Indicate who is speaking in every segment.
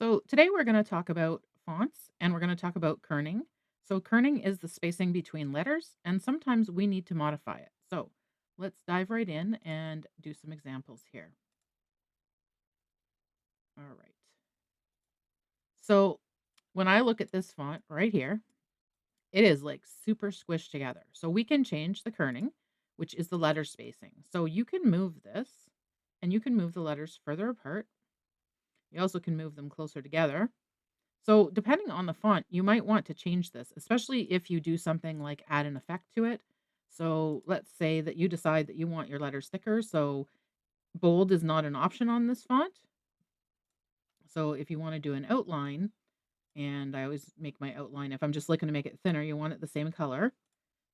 Speaker 1: So today we're going to talk about fonts and we're going to talk about kerning. So kerning is the spacing between letters and sometimes we need to modify it. So let's dive right in and do some examples here. All right. So when I look at this font right here, it is like super squished together. So we can change the kerning, which is the letter spacing. So you can move this and you can move the letters further apart. You also can move them closer together. So, depending on the font, you might want to change this, especially if you do something like add an effect to it. So, let's say that you decide that you want your letters thicker. So, bold is not an option on this font. So, if you want to do an outline, and I always make my outline, if I'm just looking to make it thinner, you want it the same color.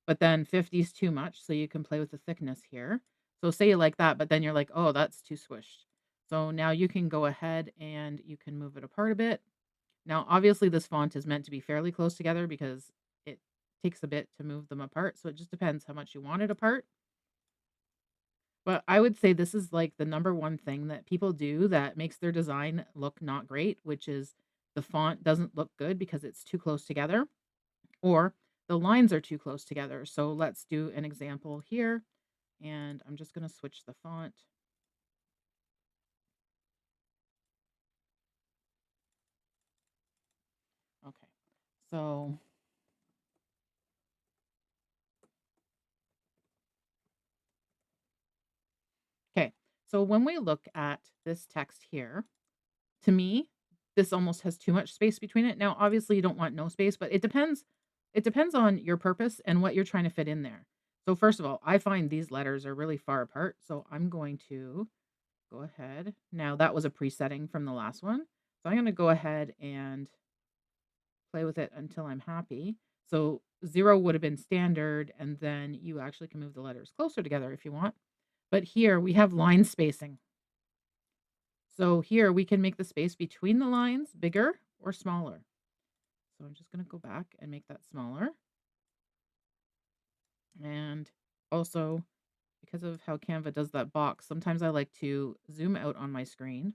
Speaker 1: But then 50 is too much. So, you can play with the thickness here. So, say you like that, but then you're like, oh, that's too squished. So, now you can go ahead and you can move it apart a bit. Now, obviously, this font is meant to be fairly close together because it takes a bit to move them apart, so it just depends how much you want it apart. But I would say this is like the number one thing that people do that makes their design look not great, which is the font doesn't look good because it's too close together or the lines are too close together. So let's do an example here, and I'm just going to switch the font. Okay. So, okay. So when we look at this text here, to me, this almost has too much space between it. Now, obviously, you don't want no space, but it depends on your purpose and what you're trying to fit in there. So first of all, I find these letters are really far apart, so I'm going to go ahead. Now, that was a presetting from the last one. So I'm going to go ahead and play with it until I'm happy. So 0 would have been standard, and then you actually can move the letters closer together if you want. But here we have line spacing. So here we can make the space between the lines bigger or smaller. So I'm just going to go back and make that smaller. And also, because of how Canva does that box, sometimes I like to zoom out on my screen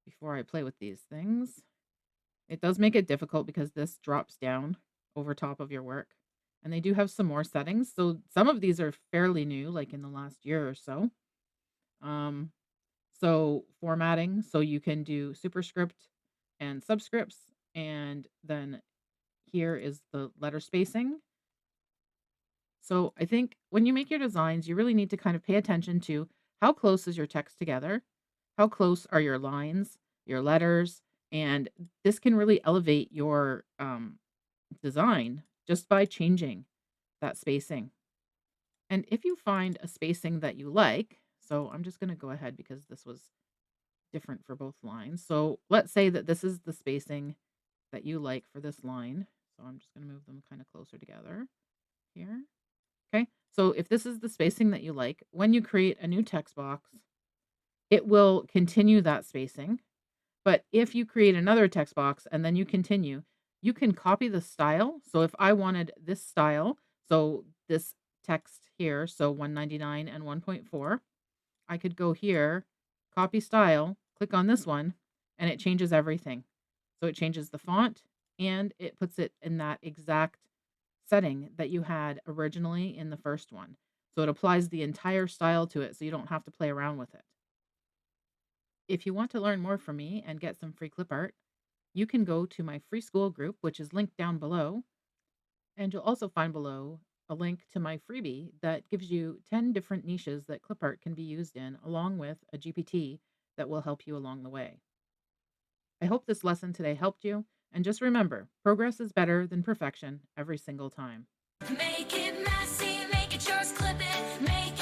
Speaker 1: before I play with these things. It does make it difficult because this drops down over top of your work. And they do have some more settings. So some of these are fairly new, like in the last year or so. Um, so formatting, so you can do superscript and subscripts, and then here is the letter spacing. So I think when you make your designs, you really need to kind of pay attention to how close is your text together, how close are your lines, your letters, and this can really elevate your design just by changing that spacing. And if you find a spacing that you like, so I'm just going to go ahead because this was different for both lines. So let's say that this is the spacing that you like for this line. So I'm just going to move them kind of closer together here. Okay. So if this is the spacing that you like, when you create a new text box, it will continue that spacing. But if you create another text box and then you continue, you can copy the style. So if I wanted this style, so this text here, so 199 and 1.4, I could go here, copy style, click on this one, and it changes everything. So it changes the font and it puts it in that exact setting that you had originally in the first one. So it applies the entire style to it so you don't have to play around with it. If you want to learn more from me and get some free clip art, you can go to my free school group, which is linked down below. And you'll also find below a link to my freebie that gives you 10 different niches that clip art can be used in, along with a GPT that will help you along the way. I hope this lesson today helped you. And just remember, progress is better than perfection every single time.
Speaker 2: Make it messy, make it yours, clip it, make